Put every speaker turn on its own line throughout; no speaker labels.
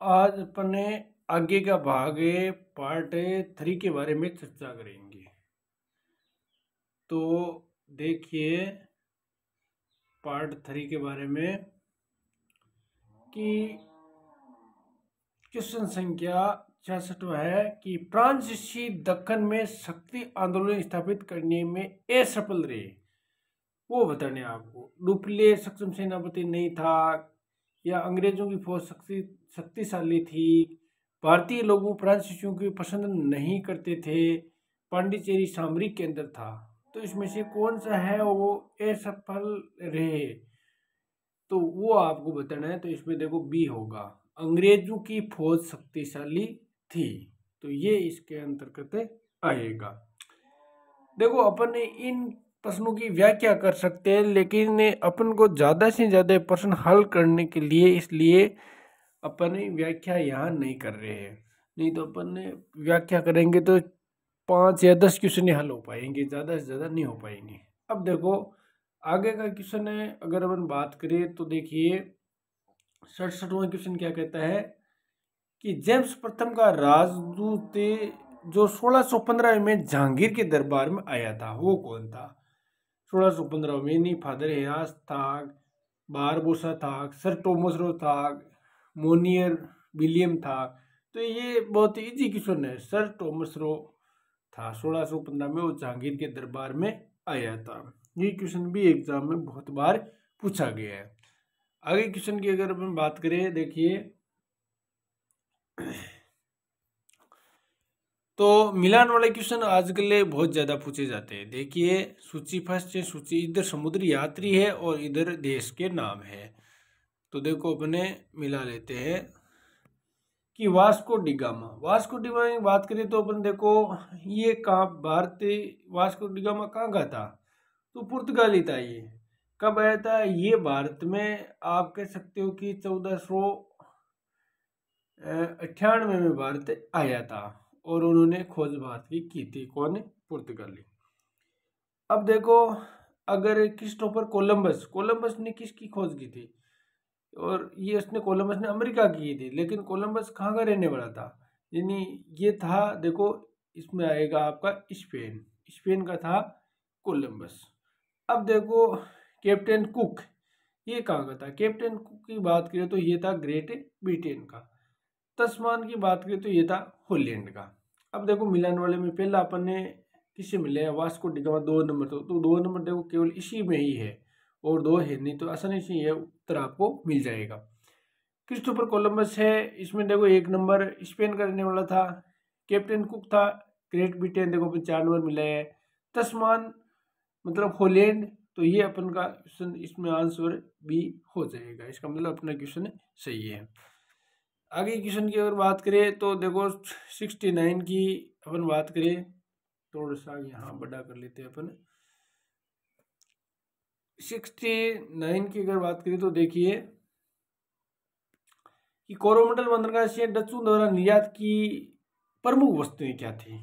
आज अपने आगे का भाग पार्ट 3 के बारे में चर्चा करेंगे। तो देखिए पार्ट 3 के बारे में कि क्वेश्चन संख्या 66 है कि फ्रांसीसी दक्कन में शक्ति आंदोलन स्थापित करने में असफल रहे। वो बताने आपको डुप्ले सक्षम सेनापति नहीं था या अंग्रेजों की फौज शक्तिशाली थी, भारतीय लोगों फ्रांसीसियों की पसंद नहीं करते थे, पांडिचेरी सामरिक केंद्र था। तो इसमें से कौन सा है वो असफल रहे, तो वो आपको बताना है। तो इसमें देखो बी होगा, अंग्रेजों की फौज शक्तिशाली थी, तो ये इसके अंतर्गत आएगा। देखो अपन इन प्रश्नों की व्याख्या कर सकते हैं, लेकिन अपन को ज़्यादा से ज़्यादा प्रश्न हल करने के लिए इसलिए अपन व्याख्या यहाँ नहीं कर रहे हैं। नहीं तो अपन व्याख्या करेंगे तो 5 या 10 क्वेश्चन हल हो पाएंगे, ज़्यादा से ज़्यादा नहीं हो पाएंगे। अब देखो आगे का क्वेश्चन है, अगर अपन बात करें तो देखिए 67वां क्वेश्चन क्या कहता है कि जेम्स प्रथम का राजदूत जो 1615 में जहांगीर के दरबार में आया था वो कौन था। 1615 में नहीं, फादर हेरास था, बारबोसा था, सर टॉमस रो था, मोनियर विलियम था। तो ये बहुत इजी क्वेश्चन है, सर टॉमस रो था, 1615 में वो जहांगीर के दरबार में आया था। ये क्वेश्चन भी एग्जाम में बहुत बार पूछा गया है। आगे क्वेश्चन की अगर हम बात करें, देखिए तो मिलान वाले क्वेश्चन आजकल बहुत ज़्यादा पूछे जाते हैं। देखिए सूची फर्स्ट है, सूची इधर समुद्री यात्री है और इधर देश के नाम है। तो देखो अपने मिला लेते हैं कि वास्को डिगामा की बात करें तो अपन देखो ये कहाँ वास्को डिगामा कहाँ का था, तो पुर्तगाली था। ये कब आया था, ये भारत में आप कह सकते हो कि 1498 में भारत आया था और उन्होंने खोज भारत की थी, कौन, पुर्तगाली। अब देखो अगर क्रिस्टोफर कोलंबस ने किसकी खोज की थी, और ये उसने कोलंबस ने अमेरिका की थी, लेकिन कोलंबस कहाँ का रहने वाला था, यानी ये था, देखो इसमें आएगा आपका स्पेन का था कोलंबस। अब देखो कैप्टन कुक, ये कहाँ का था, कैप्टन कुक की बात करें तो ये था ग्रेट ब्रिटेन का। तस्मान की बात करें तो ये था हॉलैंड का। अब देखो मिलान वाले में पहला अपन ने किससे मिले, वास्को डिगामा 2 नंबर, तो 2 नंबर देखो केवल इसी में ही है और 2 है नहीं, तो आसानी से ये उत्तर आपको मिल जाएगा। क्रिस्टोफर कोलंबस है, इसमें देखो 1 नंबर स्पेन का रहने वाला था। कैप्टन कुक था ग्रेट ब्रिटेन, देखो अपन 4 नंबर मिला है। तस्मान मतलब हॉलैंड, तो ये अपन का क्वेश्चन इसमें आंसर बी हो जाएगा, इसका मतलब अपना क्वेश्चन सही है। आगे क्वेश्चन की अगर बात करें तो देखो 69 की अपन बात करें, थोड़ा सा यहाँ बड़ा कर लेते हैं अपन। 69 की अगर बात करें तो देखिए कि कोरोमंडल बंदरगाह से डच्चों द्वारा निर्यात की प्रमुख वस्तुएं क्या थी,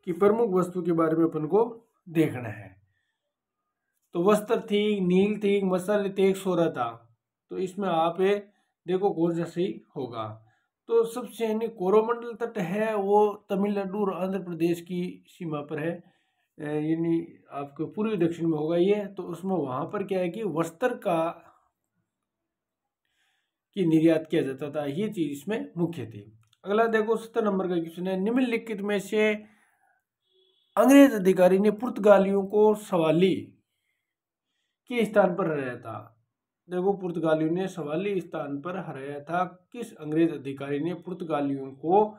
कि प्रमुख वस्तु के बारे में अपन को देखना है। तो वस्त्र थी, नील थी, मसाले थे, एक सोरा था। तो इसमें आप देखो कौन सा सही होगा। तो सबसे यानी कोरोमंडल तट है वो तमिलनाडु और आंध्र प्रदेश की सीमा पर है, यानी आपके पूर्वी दक्षिण में होगा ये। तो उसमें वहां पर क्या है कि वस्त्र की निर्यात किया जाता था, ये चीज इसमें मुख्य थी। अगला देखो 70 नंबर का क्वेश्चन है, निम्नलिखित में से अंग्रेज अधिकारी ने पुर्तगालियों को सवाली के स्थान पर हराया था। देखो पुर्तगालियों ने सवाली स्थान पर हराया था, किस अंग्रेज अधिकारी ने पुर्तगालियों को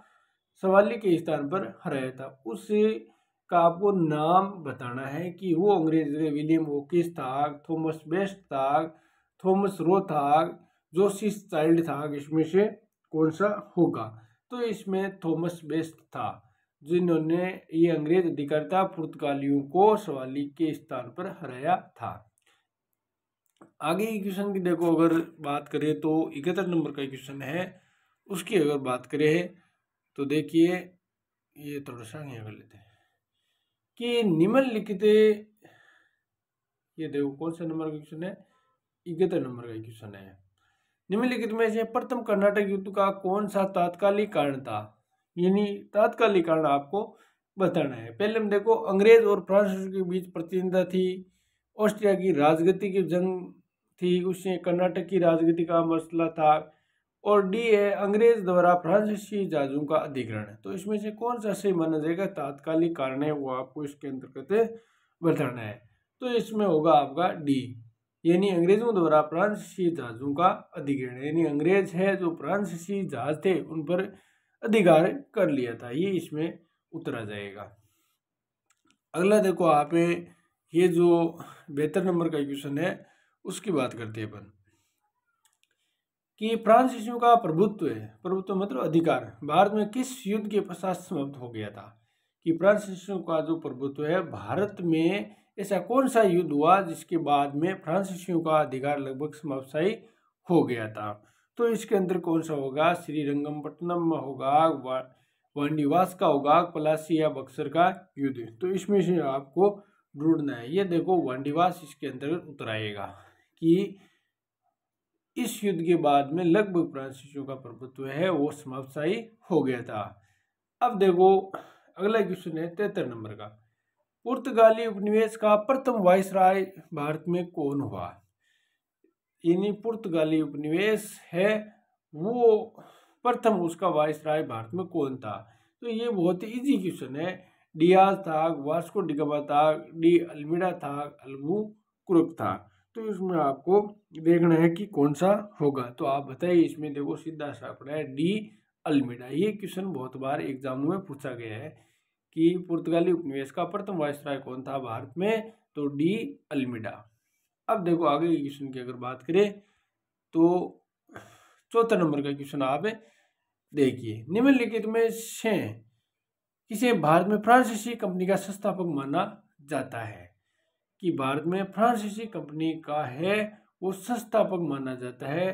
सवाली के स्थान पर हराया था, उस का आपको नाम बताना है कि वो अंग्रेज विलियम वोकिस था, थॉमस बेस्ट था, थॉमस रो था, जोसिस चाइल्ड था, इसमें से कौन सा होगा। तो इसमें थॉमस बेस्ट था, जिन्होंने ये अंग्रेज अधिकारी था पुर्तगालियों को सवाली के स्थान पर हराया था। आगे की क्वेश्चन की देखो अगर बात करें तो 71 नंबर का क्वेश्चन है, उसकी अगर बात करें तो देखिए ये थोड़ा सा यहाँ कर लेते हैं कि निम्नलिखित, ये देखो कौन सा नंबर का क्वेश्चन है, 71 नंबर का क्वेश्चन है। निम्नलिखित में से प्रथम कर्नाटक युद्ध का कौन सा तात्कालिक कारण था, यानी तात्कालिक कारण आपको बताना है। पहले हम देखो, अंग्रेज और फ्रांस के बीच प्रतिद्वंद्विता थी, ऑस्ट्रिया की राजगद्दी की जंग थी, उससे कर्नाटक की राजगद्दी का मसला था, और डी है अंग्रेज द्वारा फ्रांसीसी जहाजों का अधिग्रहण। तो इसमें से कौन सा सही माना जाएगा, तात्कालिक कारण है, वो आपको इसके अंतर्गत बताना है। तो इसमें होगा आपका डी, यानी अंग्रेजों द्वारा फ्रांसीसी जहाजों का अधिग्रहण, यानी अंग्रेज है जो फ्रांसीसी जहाज थे उन पर अधिकार कर लिया था, ये इसमें उत्तर आ जाएगा। अगला देखो आप, ये जो 72 नंबर का क्वेश्चन है उसकी बात करते हैं अपन, कि फ्रांसीसियों का प्रभुत्व है, प्रभुत्व मतलब अधिकार, भारत में किस युद्ध के पश्चात समाप्त हो गया था। कि फ्रांसीसियों का जो प्रभुत्व है भारत में, ऐसा कौन सा युद्ध हुआ जिसके बाद में फ्रांसीसियों का अधिकार लगभग समाप्त हो गया था। तो इसके अंदर कौन सा होगा, श्रीरंगपट्टनम होगा, वांडीवास का होगा, पलासी या बक्सर का युद्ध। तो इसमें से आपको ढूंढना है। ये देखो वांडीवास इसके अंतर्गत उतर आएगा कि इस युद्ध के बाद में लगभग फ्रांसीसियों का प्रभुत्व है वो समाप्त हो गया था। अब देखो अगला क्वेश्चन है 73 नंबर का, पुर्तगाली उपनिवेश का प्रथम वायसराय भारत में कौन हुआ। यानी पुर्तगाली उपनिवेश है वो प्रथम उसका वायसराय भारत में कौन था। तो ये बहुत ही इजी क्वेश्चन है। डियाज था, वास्को डिगामा था, डी अल्मीडा था, अल्बुकुर्क था। तो इसमें आपको देखना है कि कौन सा होगा। तो आप बताइए, इसमें देखो सीधा सा पड़ा है डी अल्मीडा। ये क्वेश्चन बहुत बार एग्जाम में पूछा गया है कि पुर्तगाली उपनिवेश का प्रथम वायसराय कौन था भारत में, तो डी अल्मीडा। अब देखो आगे के क्वेश्चन की अगर बात करें तो 74 नंबर का क्वेश्चन आप देखिए, निम्नलिखित में से किसे भारत में फ्रांसीसी कंपनी का संस्थापक माना जाता है। कि भारत में फ्रांसीसी कंपनी का है वो संस्थापक माना जाता है,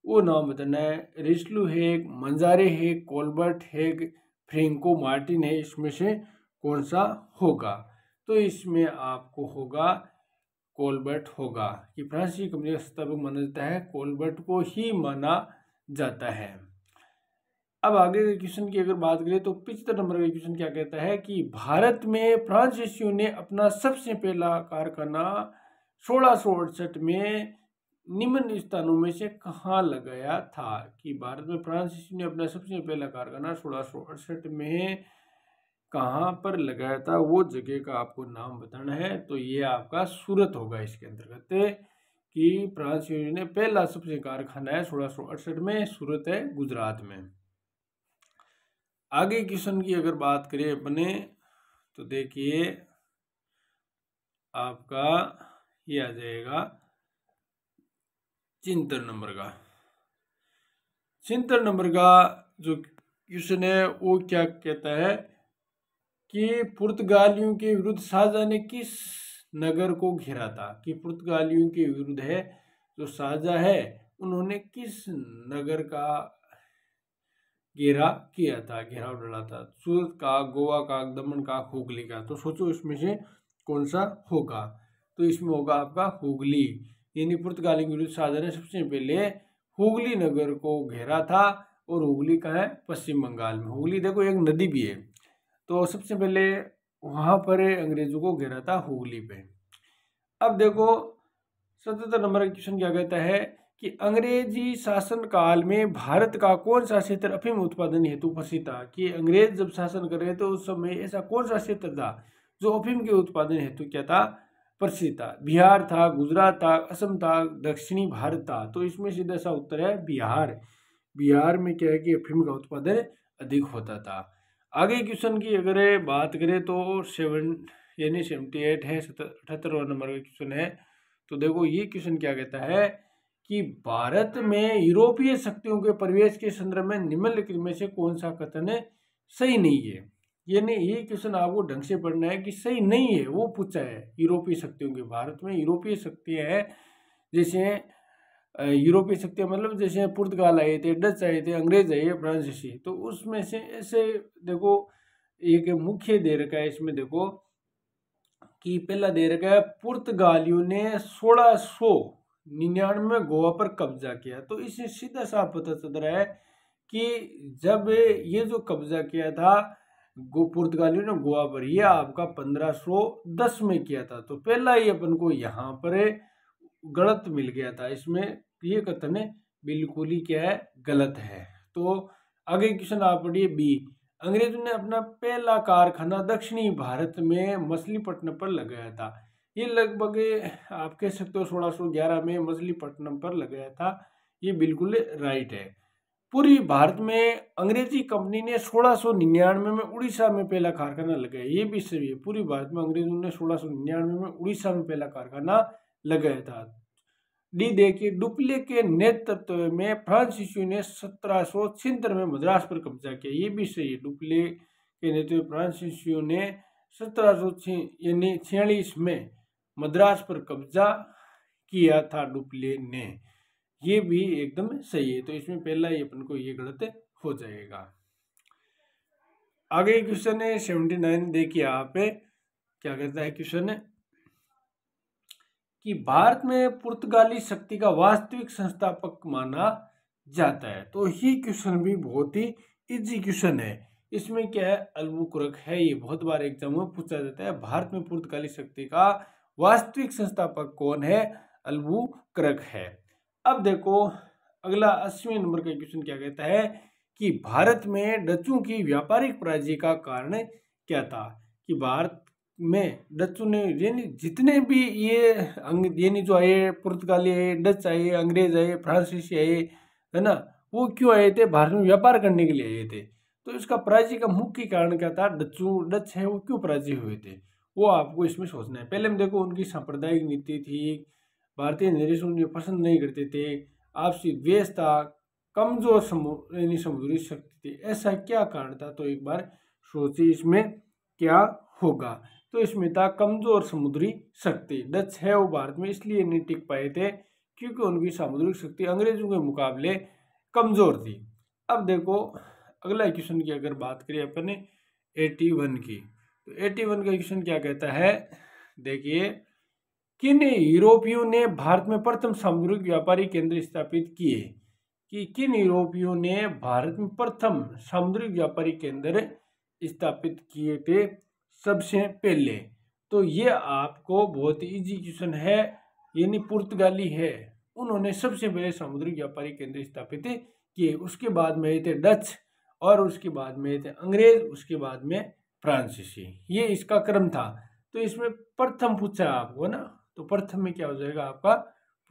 वो नाम बताना है। रिस्लू है, मंजारे है, कोलबर्ट है, फ्रेंको मार्टिन है, इसमें से कौन सा होगा। तो इसमें आपको होगा कोलबर्ट होगा, कि फ्रांसीसी कंपनी का संस्थापक माना जाता है, कोलबर्ट को ही माना जाता है। अब आगे के क्वेश्चन की अगर बात करें तो 75 नंबर का क्वेश्चन क्या कहता है कि भारत में फ्रांसीसियों ने अपना सबसे पहला कारखाना 1668 में निम्न स्थानों में से कहाँ लगाया था। कि भारत में फ्रांसीसियों ने अपना सबसे पहला कारखाना 1668 में कहाँ पर लगाया था, वो जगह का आपको नाम बताना है। तो ये आपका सूरत होगा इसके अंतर्गत, कि फ्रांसीसियों ने पहला सबसे कारखाना है 1668 में, सूरत है गुजरात में। आगे क्वेश्चन की अगर बात करें अपने तो देखिए आपका ये आ जाएगा 73 नंबर का। 73 नंबर का जो क्वेश्चन है वो क्या कहता है कि पुर्तगालियों के विरुद्ध शाहजहां ने किस नगर को घेरा था। कि पुर्तगालियों के विरुद्ध है जो शाहजहां है उन्होंने किस नगर का घेरा किया था, घेराव डाला था। सूरत का, गोवा का, दमन का, हुगली का। तो सोचो इसमें से कौन सा होगा। तो इसमें होगा आपका हुगली, यानी पुर्तगाली के विरुद्ध शाहजहां ने सबसे पहले हुगली नगर को घेरा था। और हुगली कहाँ है, पश्चिम बंगाल में। हुगली देखो एक नदी भी है, तो सबसे पहले वहां पर अंग्रेजों को घेरा था हुगली पे। अब देखो 77 नंबर का क्वेश्चन क्या कहता है कि अंग्रेजी शासन काल में भारत का कौन सा क्षेत्र अफीम उत्पादन हेतु प्रसिद्ध था। कि अंग्रेज जब शासन कर रहे थे उस समय ऐसा कौन सा क्षेत्र था जो अफीम के उत्पादन हेतु क्या था, प्रसिद्ध था। बिहार था, गुजरात था, असम था, दक्षिणी भारत था। तो इसमें सीधा सा उत्तर है बिहार। बिहार में क्या है कि अफीम का उत्पादन अधिक होता था। आगे क्वेश्चन की अगर बात करें तो 78 है, 78 नंबर का क्वेश्चन है। तो देखो ये क्वेश्चन क्या कहता है कि भारत में यूरोपीय शक्तियों के प्रवेश के संदर्भ में निम्नलिखित में से कौन सा कथन सही नहीं है। यानी ये क्वेश्चन आपको ढंग से पढ़ना है कि सही नहीं है वो पूछा है। यूरोपीय शक्तियों के, भारत में यूरोपीय शक्तियां हैं, जैसे यूरोपीय शक्तियां मतलब जैसे पुर्तगाल आए थे, डच आए थे, अंग्रेज आए, फ्रांसीसी। तो उसमें से ऐसे देखो एक मुख्य दे रखा है इसमें, देखो कि पहला दे रखा है पुर्तगालियों ने 1600 99 में गोवा पर कब्जा किया। तो इससे सीधा साफ पता चल रहा है कि जब ये जो कब्जा किया था पुर्तगालियों ने गोवा पर, यह आपका 1510 में किया था। तो पहला ही अपन को यहाँ पर गलत मिल गया था, इसमें ये कथन बिल्कुल ही क्या है, गलत है। तो आगे क्वेश्चन आप पढ़िए बी। अंग्रेजों ने अपना पहला कारखाना दक्षिणी भारत में मछलीपट्टनम पर लगाया था। ये लगभग आप कह सकते हो 1611 में मछलीपट्टनम पर लगाया था। ये बिल्कुल राइट है। पूरी भारत में अंग्रेजी कंपनी ने 1699 में उड़ीसा में पहला कारखाना लगाया। ये भी सही है, पूरी भारत में अंग्रेजों ने 1699 में उड़ीसा में पहला कारखाना लगाया था। डी देखिए, डुप्ले के नेतृत्व में फ्रांसीसियों ने 1776 में मद्रास पर कब्जा किया। ये भी सही है, डुप्ले के नेतृत्व में फ्रांसीसियों ने 1746 में मद्रास पर कब्जा किया था डुप्ले ने। ये भी एकदम सही है। तो इसमें पहला ही अपन को ये गलत हो जाएगा। आगे क्वेश्चन है 79, देखिए आप क्या कहता है क्वेश्चन कि भारत में पुर्तगाली शक्ति का वास्तविक संस्थापक माना जाता है। तो ये क्वेश्चन भी बहुत ही इजी क्वेश्चन है। इसमें क्या है, अल्बुकर्क है। ये बहुत बार एग्जाम में पूछा जाता है, भारत में पुर्तगाली शक्ति का वास्तविक संस्थापक कौन है, अल्बुकर्क है। अब देखो अगला 80वें नंबर का क्वेश्चन क्या कहता है कि भारत में डचों की व्यापारिक पराजय का कारण क्या था। कि भारत में डचों ने, यानी जितने भी ये यानी जो आए, पुर्तगाली आए, डच आए, अंग्रेज आए, फ्रांसीसी आए, है ना, वो क्यों आए थे, भारत में व्यापार करने के लिए आए थे। तो इसका पराजय का मुख्य कारण क्या था, डच है वो क्यों पराजय हुए थे, वो आपको इसमें सोचना है। पहले में देखो उनकी सांप्रदायिक नीति थी, भारतीय निवेश उन्हें पसंद नहीं करते थे, आपसी द्वेष था, कमजोर समुद्री शक्ति थी। ऐसा क्या कारण था, तो एक बार सोचिए इसमें क्या होगा। तो इसमें था कमजोर समुद्री शक्ति। डच है वो भारत में इसलिए नहीं टिक पाए थे क्योंकि उनकी सामुद्रिक शक्ति अंग्रेजों के मुकाबले कमजोर थी। अब देखो अगला क्वेश्चन की अगर बात करें अपन 81 की, तो 81 का क्वेश्चन क्या कहता है, देखिए, किन यूरोपियों ने भारत में प्रथम सामुद्रिक व्यापारी केंद्र स्थापित किए। कि किन यूरोपियों ने भारत में प्रथम सामुद्रिक व्यापारी केंद्र स्थापित किए थे सबसे पहले। तो ये आपको बहुत इजी क्वेश्चन है, यानी पुर्तगाली है, उन्होंने सबसे पहले सामुद्रिक व्यापारी केंद्र स्थापित किए। उसके बाद में थे डच, और उसके बाद में थे अंग्रेज, उसके बाद में फ्रांसीसी। ये इसका क्रम था। तो इसमें प्रथम पूछा आपको ना, तो प्रथम में क्या हो जाएगा आपका,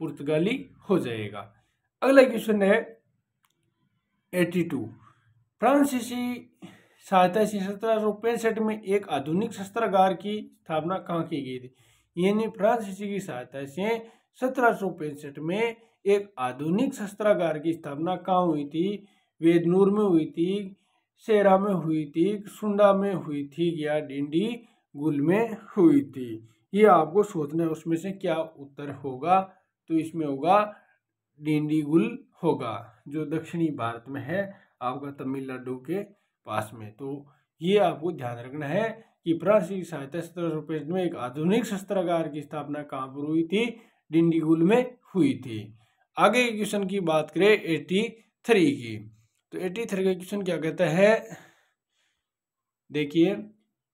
पुर्तगाली हो जाएगा। अगला क्वेश्चन है 82, फ्रांसीसी सहायता से 1765 में एक आधुनिक शस्त्रागार की स्थापना कहाँ की गई थी। यानी फ्रांसीसी की सहायता से 1765 में एक आधुनिक शस्त्रागार की स्थापना कहाँ हुई थी, वेदनूर में हुई थी, सेरा में हुई थी, सुंडा में हुई थी, या डिंडी गुल में हुई थी। ये आपको सोचना है उसमें से क्या उत्तर होगा। तो इसमें होगा डिंडीगुल होगा, जो दक्षिणी भारत में है आपका तमिलनाडु के पास में। तो ये आपको ध्यान रखना है कि फ्रांसीसी सहायता 1765 में एक आधुनिक शस्त्रागार की स्थापना कहाँ पर हुई थी, डिंडीगुल में हुई थी। आगे के क्वेश्चन की बात करें 83 की, तो 83 का क्वेश्चन क्या कहता है, देखिए,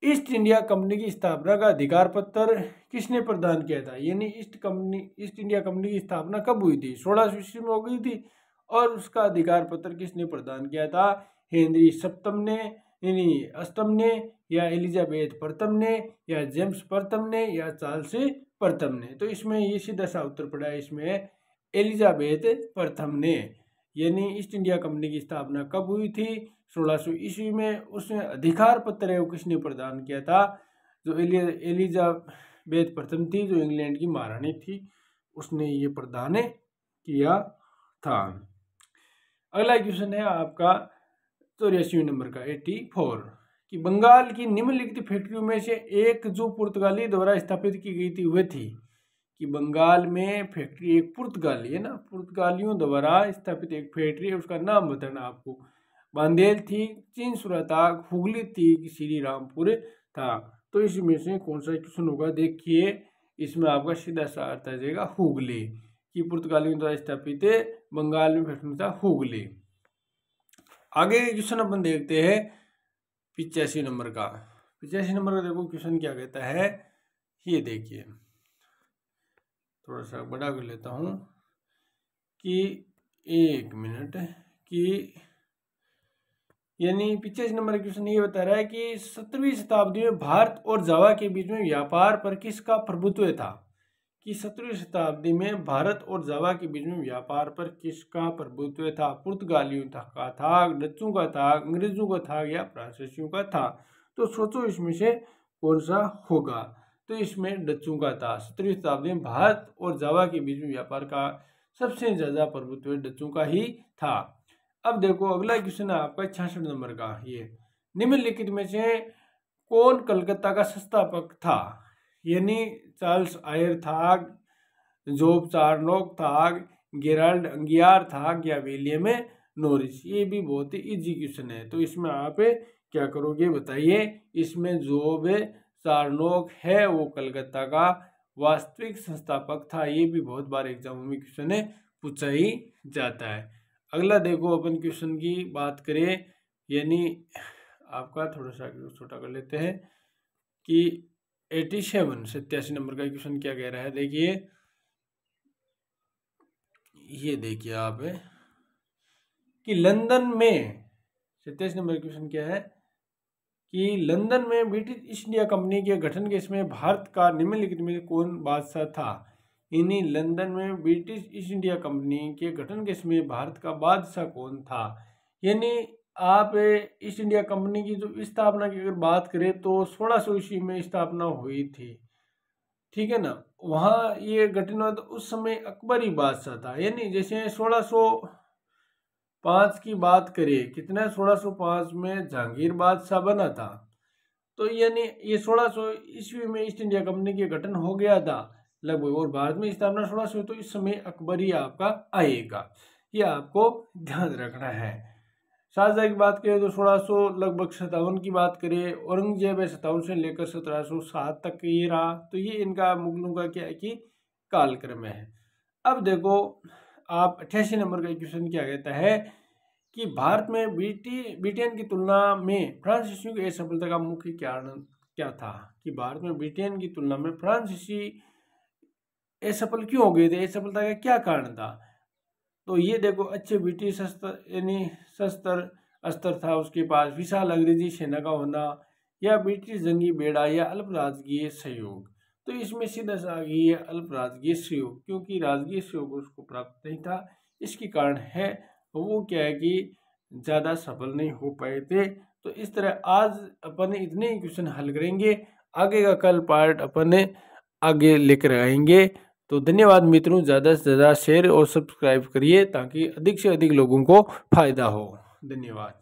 ईस्ट इंडिया कंपनी की स्थापना का अधिकार पत्र किसने प्रदान किया था। यानी ईस्ट इंडिया कंपनी की स्थापना कब हुई थी, 1600 ईस्वी में हो गई थी, और उसका अधिकार पत्र किसने प्रदान किया था, हेनरी सप्तम ने, यानी अष्टम ने, या एलिजाबेथ प्रथम ने, या जेम्स प्रथम ने, या चार्ल्स प्रथम ने। तो इसमें ये सीधा सा उत्तर पड़ा है, इसमें एलिजाबेथ प्रथम ने। यानी ईस्ट इंडिया कंपनी की स्थापना कब हुई थी, 1600 ईस्वी में। उसने अधिकार पत्र है वो किसने प्रदान किया था, जो एलिजाबेथ प्रथम थी, जो इंग्लैंड की महारानी थी, उसने ये प्रदान किया था। अगला क्वेश्चन है आपका 84 नंबर का 84, कि बंगाल की निम्नलिखित फैक्ट्रियों में से एक जो पुर्तगाली द्वारा स्थापित की गई थी वह थी। कि बंगाल में फैक्ट्री एक पुर्तगाली है ना, पुर्तगालियों द्वारा स्थापित एक फैक्ट्री है, उसका नाम बताना आपको। बांदेल थी, चिंसुरा था, हुगली थी, कि श्री रामपुर था। तो इसमें से कौन सा क्वेश्चन होगा, देखिए इसमें आपका सीधा सा अर्थ आ जाएगा हुगली। कि पुर्तगालियों द्वारा स्थापित बंगाल में फैक्ट्री था हुगली। आगे क्वेश्चन अपन देखते हैं 85 नंबर का। 85 नंबर का देखो क्वेश्चन क्या कहता है, ये देखिए, थोड़ा सा बड़ा कर लेता हूँ कि 1 मिनट कि यानी 85 नंबर का क्वेश्चन ये बता रहा है कि 17वीं शताब्दी में भारत और जावा के बीच में व्यापार पर किसका प्रभुत्व था। कि 17वीं शताब्दी में भारत और जावा के बीच में व्यापार पर किसका प्रभुत्व था। पुर्तगालियों का था, डच्चों का था, अंग्रेजों का था या फ्रांसीसियों का था। तो सोचो इसमें से कौन सा होगा। तो इसमें डच्चों का था। 17वीं शताब्दी में भारत और जावा के बीच में व्यापार का सबसे ज्यादा प्रभुत्व डच्चों का ही था। अब देखो अगला क्वेश्चन है आपका 66 नंबर का। ये निम्नलिखित में से कौन कलकत्ता का संस्थापक था। यानी चार्ल्स आयर था, जॉब चार्नोक था, गेराल्ड अंगियार था या विलियम नॉरिस। ये भी बहुत ही इजी क्वेश्चन है। तो इसमें आप क्या करोगे बताइए। इसमें जॉब चार्नोक है वो कलकत्ता का वास्तविक संस्थापक था। ये भी बहुत बार एग्जाम में क्वेश्चन पूछा ही जाता है। अगला देखो अपन क्वेश्चन की बात करें, यानी आपका थोड़ा सा छोटा कर लेते हैं कि 87 नंबर का क्वेश्चन क्या कह रहा है। देखिए ये देखिए आप कि लंदन में 87 नंबर का क्वेश्चन क्या है कि लंदन में ब्रिटिश ईस्ट इंडिया कंपनी के गठन के समय भारत का निम्नलिखित में कौन बादशाह था। यानी लंदन में ब्रिटिश ईस्ट इंडिया कंपनी के गठन के समय भारत का बादशाह कौन था। यानी आप ईस्ट इंडिया कंपनी की जो स्थापना की अगर बात करें तो 1600 ईस्वी में स्थापना हुई थी, ठीक है ना। वहाँ ये गठन हुआ तो उस समय अकबरी बादशाह था। यानी जैसे 1605 की बात करें, कितना 1605 में जहांगीर बादशाह बना था। तो यानी ये 1600 ईस्वी में ईस्ट इंडिया कंपनी के गठन हो गया था लगभग, और भारत में स्थापना 1600, तो इस समय अकबरी आपका आएगा। ये आपको ध्यान रखना है। शाहजहाँ की बात करें तो 1600 लगभग 57 की बात करें। औरंगजेब 57 से लेकर 1707 तक ये रहा। तो ये इनका मुगलों का क्या है कि कालक्रम है। अब देखो आप 88 नंबर का क्वेश्चन क्या कहता है कि भारत में ब्रिटेन की तुलना में फ्रांसीसियों की असफलता का मुख्य कारण क्या था। कि भारत में ब्रिटेन की तुलना में फ्रांसीसी असफल क्यों हो गए थे, असफलता का क्या कारण था। तो ये देखो अच्छे ब्रिटिश शस्त्र अस्त्र था उसके पास, विशाल अंग्रेजी सेना का होना, या ब्रिटिश जंगी बेड़ा, या अल्प राजकीय सहयोग। तो इसमें सीधा सा आ गई है अल्प राजकीय सहयोग, क्योंकि राजकीय सहयोग उसको प्राप्त नहीं था। इसके कारण है वो क्या है कि ज़्यादा सफल नहीं हो पाए थे। तो इस तरह आज अपन इतने ही क्वेश्चन हल करेंगे, आगे का कल पार्ट अपन आगे लेकर आएंगे। तो धन्यवाद मित्रों, ज़्यादा से ज़्यादा शेयर और सब्सक्राइब करिए ताकि अधिक से अधिक लोगों को फायदा हो। धन्यवाद।